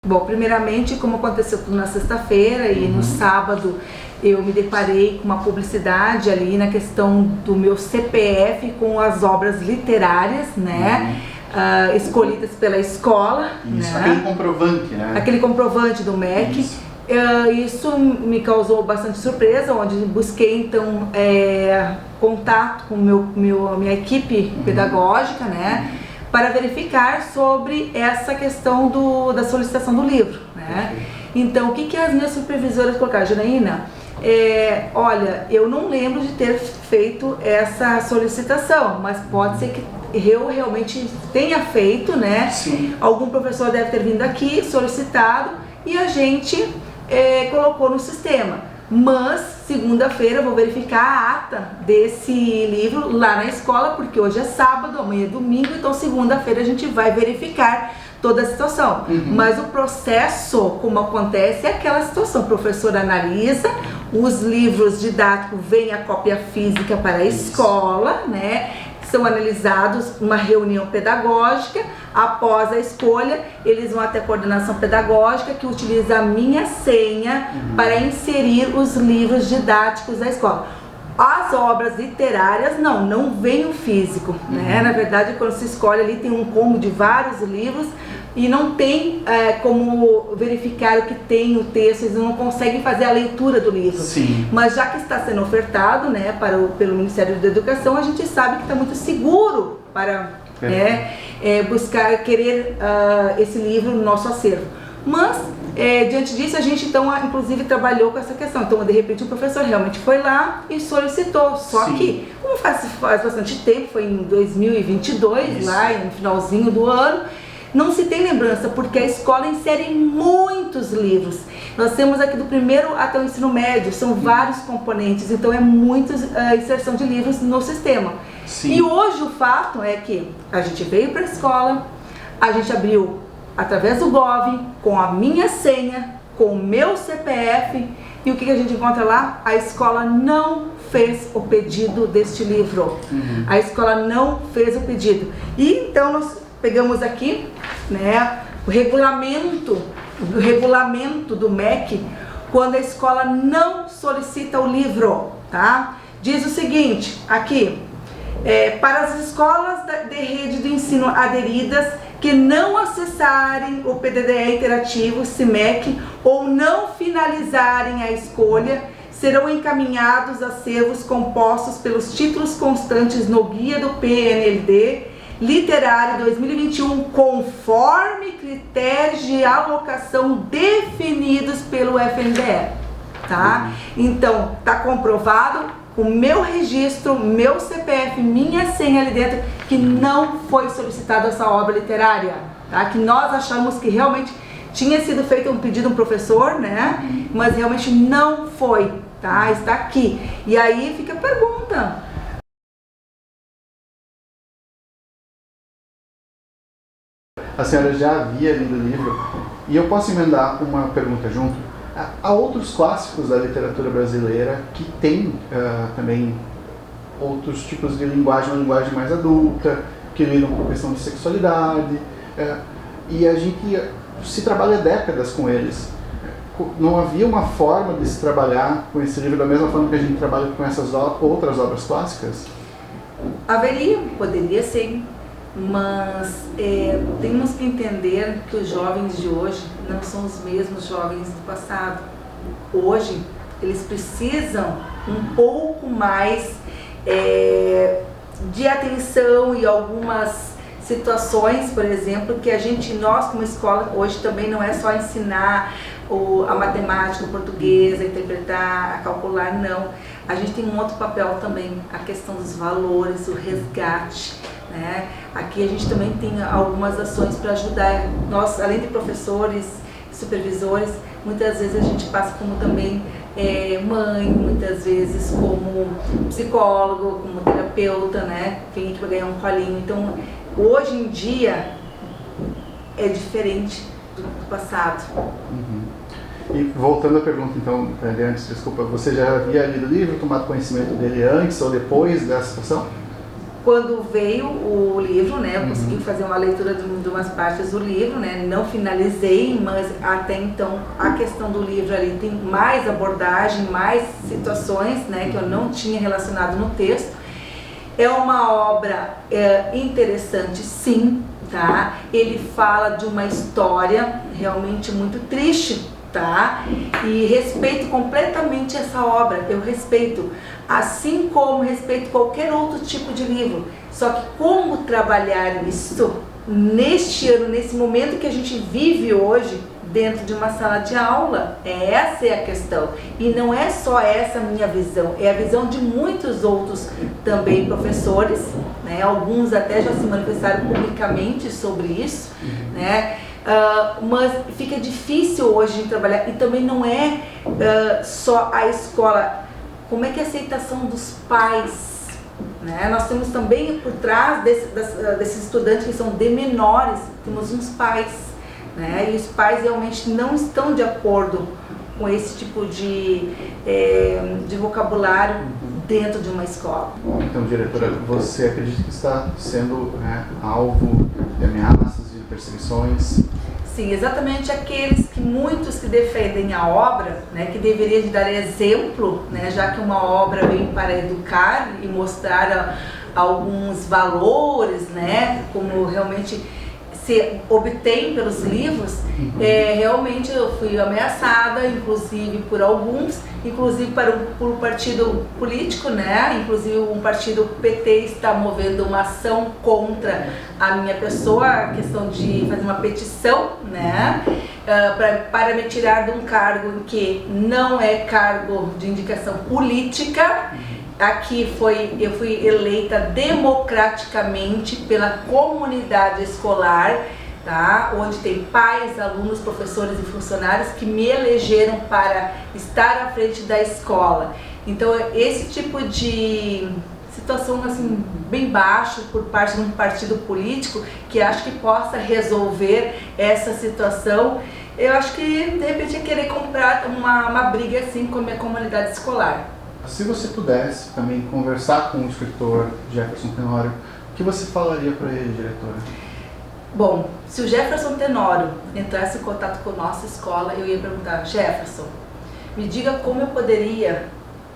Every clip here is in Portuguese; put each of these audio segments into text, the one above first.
Bom, primeiramente, como aconteceu tudo na sexta-feira e no sábado, eu me deparei com uma publicidade ali na questão do meu CPF com as obras literárias, né? Escolhidas pela escola. Isso, né? aquele comprovante, né? Aquele comprovante do MEC. Isso me causou bastante surpresa, onde busquei então contato com a minha equipe pedagógica, né? Para verificar sobre essa questão da solicitação do livro, né? Então, o que as minhas supervisoras colocaram? Janaína, olha, eu não lembro de ter feito essa solicitação, mas pode ser que eu realmente tenha feito, né? Sim. Algum professor deve ter vindo aqui, solicitado, e a gente colocou no sistema. Mas, segunda-feira, eu vou verificar a ata desse livro lá na escola, porque hoje é sábado, amanhã é domingo, então segunda-feira a gente vai verificar toda a situação. Mas o processo, como acontece, é aquela situação. O professor analisa, os livros didáticos, vem a cópia física para a escola, né? São analisados uma reunião pedagógica. Após a escolha, eles vão até a coordenação pedagógica, que utiliza a minha senha para inserir os livros didáticos da escola. As obras literárias não vem o físico, né? Na verdade, quando se escolhe ali, tem um combo de vários livros e não tem como verificar o que tem o texto, eles não conseguem fazer a leitura do livro. Sim. Mas já que está sendo ofertado, né, pelo Ministério da Educação, a gente sabe que está muito seguro para buscar, querer esse livro no nosso acervo. Mas, diante disso, a gente então, inclusive, trabalhou com essa questão. Então, de repente, o professor realmente foi lá e solicitou. Só que, como faz bastante tempo, foi em 2022, lá no finalzinho do ano, não se tem lembrança, porque a escola insere muitos livros. Nós temos aqui do primeiro até o ensino médio, são vários componentes, então é muita inserção de livros no sistema. Sim. E hoje o fato é que a gente veio para a escola, a gente abriu através do Gov, com a minha senha, com o meu CPF, e o que a gente encontra lá? A escola não fez o pedido deste livro. A escola não fez o pedido. E então nós pegamos aqui, né, o regulamento do MEC, quando a escola não solicita o livro, tá? Diz o seguinte, aqui, para as escolas de rede de ensino aderidas que não acessarem o PDDE interativo, CIMEC, ou não finalizarem a escolha, serão encaminhados acervos compostos pelos títulos constantes no guia do PNLD Literário 2021, conforme critérios de alocação definidos pelo FNDE, tá? Então, tá comprovado o meu registro, meu CPF, minha senha ali dentro, que não foi solicitada essa obra literária, tá? Que nós achamos que realmente tinha sido feito um pedido a um professor, né? Mas realmente não foi, tá? Está aqui. E aí fica a pergunta. A senhora já havia lido o livro, e eu posso emendar uma pergunta junto. Há outros clássicos da literatura brasileira que têm também outros tipos de linguagem, uma linguagem mais adulta, que lidam com a questão de sexualidade, e a gente se trabalha décadas com eles. Não havia uma forma de se trabalhar com esse livro da mesma forma que a gente trabalha com essas outras obras clássicas? Haveria, poderia ser. Mas temos que entender que os jovens de hoje não são os mesmos jovens do passado. Hoje, eles precisam um pouco mais de atenção e algumas situações, por exemplo, que nós como escola, hoje também não é só ensinar a matemática, o português, a interpretar, a calcular, não. A gente tem um outro papel também, a questão dos valores, o resgate, né? Aqui a gente também tem algumas ações para ajudar. Nós, além de professores, supervisores, muitas vezes a gente passa como também mãe, muitas vezes como psicólogo, como terapeuta, né? Vem aqui para ganhar um colinho. Então, hoje em dia é diferente do passado. E voltando à pergunta, então, de antes, desculpa, você já havia lido o livro, tomado conhecimento dele antes ou depois dessa situação? Quando veio o livro, né, eu consegui fazer uma leitura de umas partes do livro, né, não finalizei, mas até então a questão do livro ali tem mais abordagem, mais situações, né, que eu não tinha relacionado no texto. É uma obra interessante, sim, tá? Ele fala de uma história realmente muito triste, tá? E respeito completamente essa obra, eu respeito, assim como respeito qualquer outro tipo de livro. Só que como trabalhar isso neste ano, nesse momento que a gente vive hoje, dentro de uma sala de aula, essa é a questão. E não é só essa a minha visão, é a visão de muitos outros também professores, né? Alguns até já se manifestaram publicamente sobre isso, né? Mas fica difícil hoje de trabalhar, e também não é só a escola. Como é que é a aceitação dos pais, né? Nós temos também por trás desses estudantes que são de menores, temos uns pais, né? E os pais realmente não estão de acordo com esse tipo de vocabulário dentro de uma escola. Então, diretora, você acredita que está sendo alvo de ameaças, de perseguições? Sim, exatamente aqueles que muitos que defendem a obra, né, que deveria de dar exemplo, né, já que uma obra vem para educar e mostrar alguns valores, né, como realmente se obtém pelos livros, realmente eu fui ameaçada, inclusive por alguns, inclusive por um partido político, né? Inclusive um partido PT está movendo uma ação contra a minha pessoa, a questão de fazer uma petição, né? Para me tirar de um cargo que não é cargo de indicação política. Aqui eu fui eleita democraticamente pela comunidade escolar, tá? Onde tem pais, alunos, professores e funcionários que me elegeram para estar à frente da escola. Então, esse tipo de situação assim, bem baixo por parte de um partido político que acho que possa resolver essa situação, eu acho que de repente é querer comprar uma briga assim com a minha comunidade escolar. Se você pudesse também conversar com o escritor Jefferson Tenório, o que você falaria para ele, diretora? Bom, se o Jefferson Tenório entrasse em contato com a nossa escola, eu ia perguntar: Jefferson, me diga como eu poderia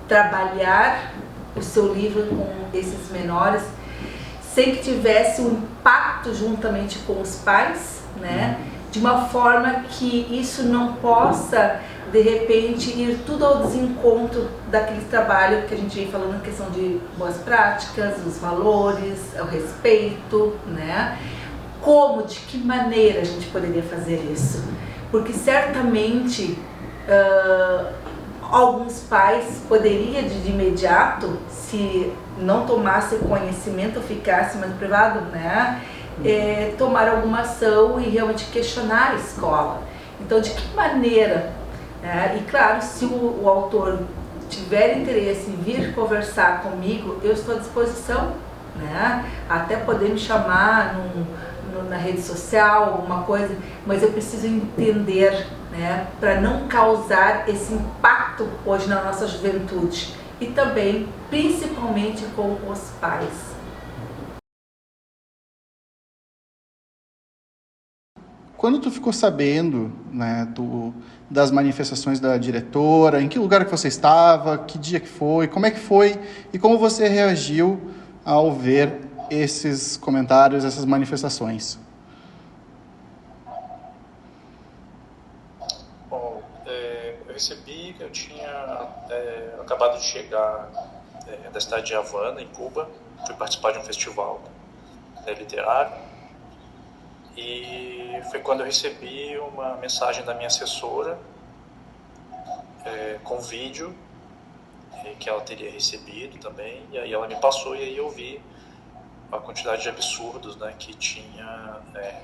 trabalhar o seu livro com esses menores sem que tivesse um impacto juntamente com os pais, né? De uma forma que isso não possa de repente ir tudo ao desencontro daquele trabalho que a gente vem falando na questão de boas práticas, os valores, o respeito, né? Como, de que maneira a gente poderia fazer isso? Porque certamente alguns pais poderiam de imediato, se não tomasse conhecimento, ficasse mais privado, né? Tomar alguma ação e realmente questionar a escola. Então, de que maneira? E claro, se o autor tiver interesse em vir conversar comigo, eu estou à disposição, né? Até poder me chamar na rede social, alguma coisa, mas eu preciso entender, né? Para não causar esse impacto hoje na nossa juventude e também, principalmente com os pais. Quando tu ficou sabendo, né, das manifestações da diretora, em que lugar que você estava, que dia que foi, como é que foi e como você reagiu ao ver esses comentários, essas manifestações? Bom, eu recebi que eu tinha acabado de chegar da cidade de Havana, em Cuba, fui participar de um festival literário. E foi quando eu recebi uma mensagem da minha assessora com vídeo que ela teria recebido também, e aí ela me passou, e aí eu vi a quantidade de absurdos, né, que tinha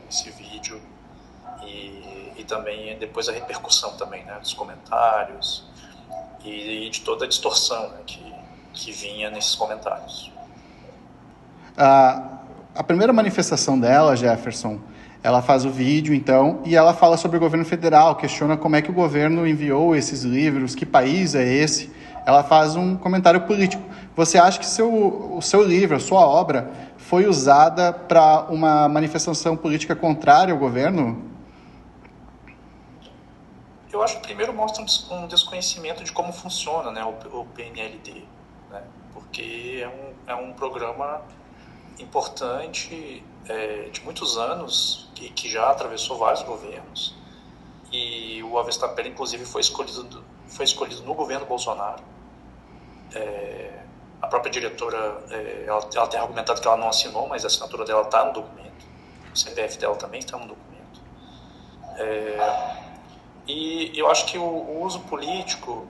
esse vídeo, e também depois a repercussão também, né, dos comentários e de toda a distorção, né, que vinha nesses comentários. A primeira manifestação dela, Jefferson, ela faz o vídeo, então, e ela fala sobre o governo federal, questiona como é que o governo enviou esses livros, que país é esse, ela faz um comentário político. Você acha que o seu livro, a sua obra, foi usada para uma manifestação política contrária ao governo? Eu acho que primeiro mostra um desconhecimento de como funciona, né, o PNLD, né, porque é um programa importante de muitos anos que já atravessou vários governos, e o Aves Tapera, inclusive, foi escolhido no governo Bolsonaro. A própria diretora, ela tem argumentado que ela não assinou, mas a assinatura dela está no documento, o CPF dela também está no documento. E eu acho que o uso político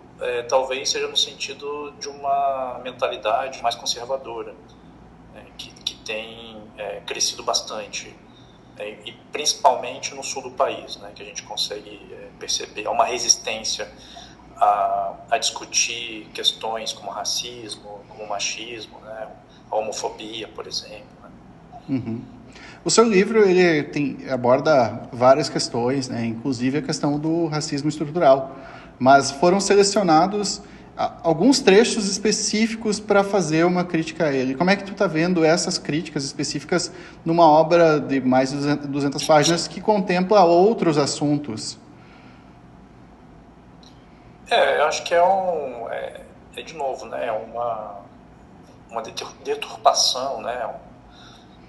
talvez seja no sentido de uma mentalidade mais conservadora, que tem crescido bastante, e principalmente no sul do país, né, que a gente consegue perceber uma resistência a discutir questões como racismo, como machismo, né, a homofobia, por exemplo. Né? Uhum. O seu livro ele aborda várias questões, né, inclusive a questão do racismo estrutural, mas foram selecionados alguns trechos específicos para fazer uma crítica a ele. Como é que tu está vendo essas críticas específicas numa obra de mais de 200 páginas que contempla outros assuntos? Eu acho que de novo, né, uma deturpação, né,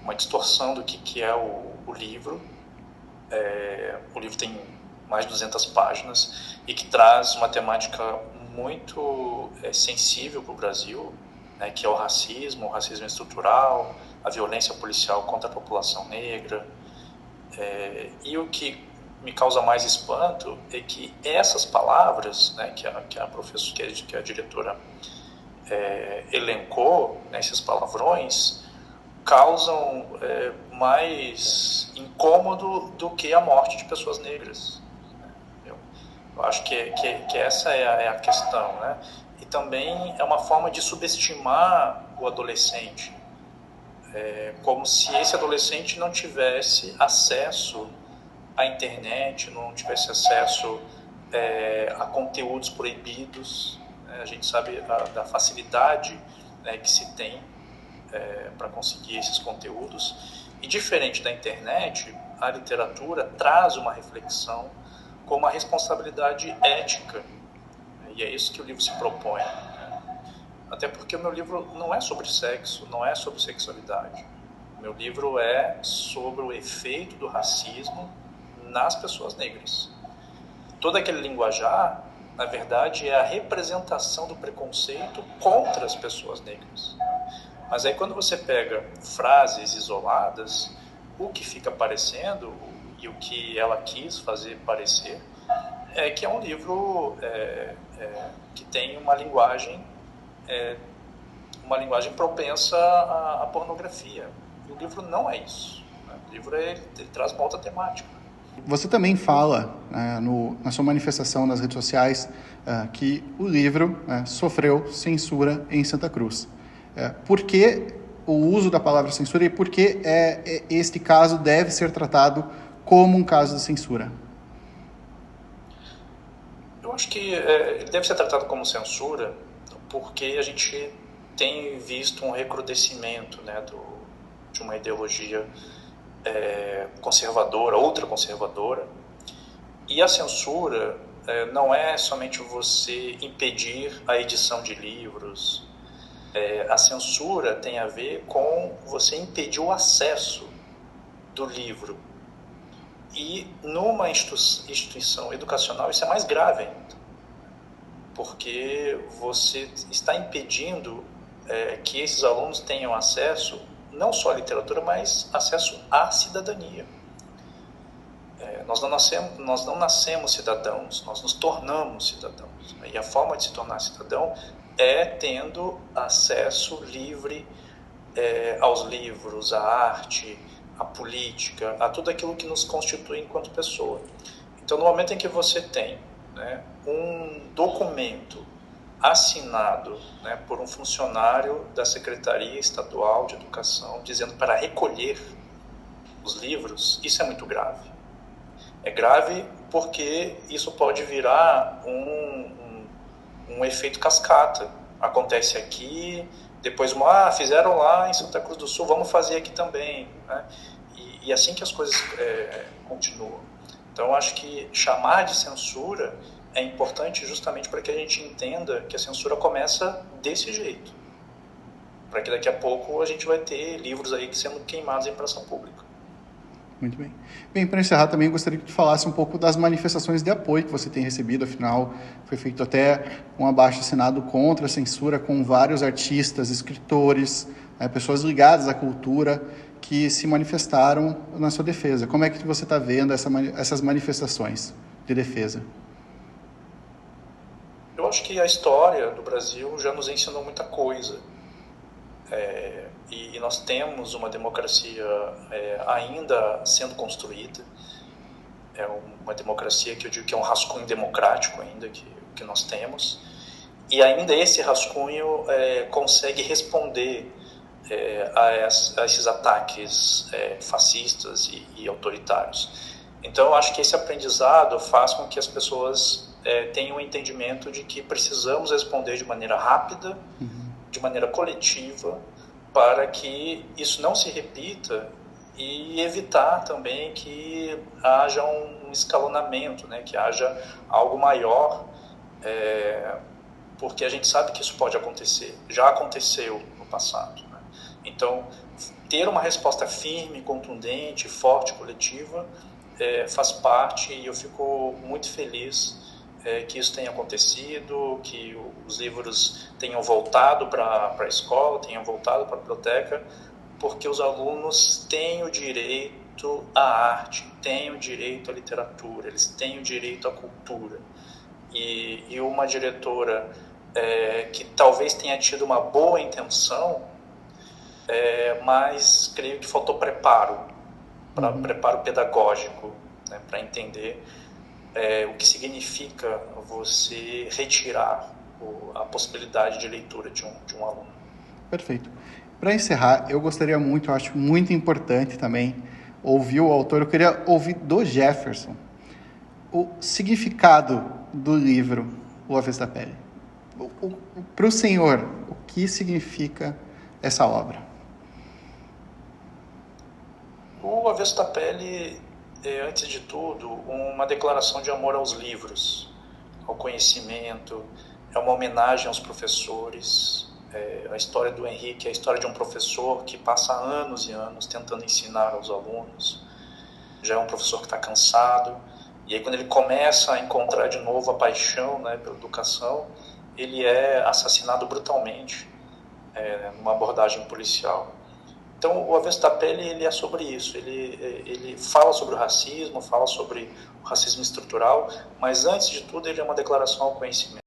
uma distorção do que é o livro. O livro tem mais de 200 páginas e que traz uma temática muito sensível para o Brasil, né, que é o racismo estrutural, a violência policial contra a população negra. E o que me causa mais espanto é que essas palavras, né, que a professora, que a diretora elencou, né, esses palavrões, causam mais incômodo do que a morte de pessoas negras. Eu acho que essa é a questão, né? E também é uma forma de subestimar o adolescente, como se esse adolescente não tivesse acesso à internet, não tivesse acesso a conteúdos proibidos. A gente sabe da facilidade, né, que se tem para conseguir esses conteúdos. E diferente da internet, a literatura traz uma reflexão com uma responsabilidade ética. E é isso que o livro se propõe. Até porque o meu livro não é sobre sexo, não é sobre sexualidade. O meu livro é sobre o efeito do racismo nas pessoas negras. Todo aquele linguajar, na verdade, é a representação do preconceito contra as pessoas negras. Mas aí quando você pega frases isoladas, o que fica parecendo e o que ela quis fazer parecer é que é um livro que tem uma linguagem propensa à pornografia. E o livro não é isso. O livro ele traz uma outra temática. Você também fala na sua manifestação nas redes sociais que o livro sofreu censura em Santa Cruz. Por que o uso da palavra censura e por que este caso deve ser tratado como um caso de censura? Eu acho que ele deve ser tratado como censura porque a gente tem visto um recrudescimento, né, de uma ideologia conservadora, ultraconservadora. E a censura não é somente você impedir a edição de livros. A censura tem a ver com você impedir o acesso do livro. E numa instituição educacional isso é mais grave ainda, porque você está impedindo que esses alunos tenham acesso não só à literatura, mas acesso à cidadania. Nós não nascemos cidadãos, nós nos tornamos cidadãos. E a forma de se tornar cidadão é tendo acesso livre aos livros, à arte, à política, a tudo aquilo que nos constitui enquanto pessoa. Então, no momento em que você tem, né, um documento assinado, né, por um funcionário da Secretaria Estadual de Educação dizendo para recolher os livros, isso é muito grave. É grave porque isso pode virar um efeito cascata. Acontece aqui, depois fizeram lá em Santa Cruz do Sul, vamos fazer aqui também, né? E assim que as coisas continuam. Então, eu acho que chamar de censura é importante justamente para que a gente entenda que a censura começa desse jeito. Para que daqui a pouco a gente vai ter livros aí sendo queimados em praça pública. Muito bem. Bem, para encerrar também, gostaria que tu falasse um pouco das manifestações de apoio que você tem recebido. Afinal, foi feito até um abaixo-assinado contra a censura com vários artistas, escritores, pessoas ligadas à cultura que se manifestaram na sua defesa. Como é que você está vendo essas manifestações de defesa? Eu acho que a história do Brasil já nos ensinou muita coisa. E nós temos uma democracia ainda sendo construída. É uma democracia que eu digo que é um rascunho democrático ainda que nós temos. E ainda esse rascunho consegue responder a esses ataques fascistas e autoritários. Então, eu acho que esse aprendizado faz com que as pessoas tenham o entendimento de que precisamos responder de maneira rápida, de maneira coletiva, para que isso não se repita e evitar também que haja um escalonamento, né? Que haja algo maior, porque a gente sabe que isso pode acontecer, já aconteceu no passado, né? Então, ter uma resposta firme, contundente, forte, coletiva, faz parte, e eu fico muito feliz que isso tenha acontecido, que os livros tenham voltado para a escola, tenham voltado para a biblioteca, porque os alunos têm o direito à arte, têm o direito à literatura, eles têm o direito à cultura. E uma diretora que talvez tenha tido uma boa intenção, mas creio que faltou preparo, preparo pedagógico, né, para entender o que significa você retirar a possibilidade de leitura de um aluno. Perfeito. Para encerrar, eu gostaria muito, eu acho muito importante também ouvir o autor. Eu queria ouvir do Jefferson o significado do livro O Avesso da Pele. Para o senhor, o que significa essa obra? O Avesso da Pele antes de tudo, uma declaração de amor aos livros, ao conhecimento, é uma homenagem aos professores. A história do Henrique é a história de um professor que passa anos e anos tentando ensinar aos alunos. Já é um professor que está cansado, e aí quando ele começa a encontrar de novo a paixão, né, pela educação, ele é assassinado brutalmente numa abordagem policial. Então, o Avesso da Pele, ele é sobre isso, ele fala sobre o racismo, fala sobre o racismo estrutural, mas antes de tudo ele é uma declaração ao conhecimento.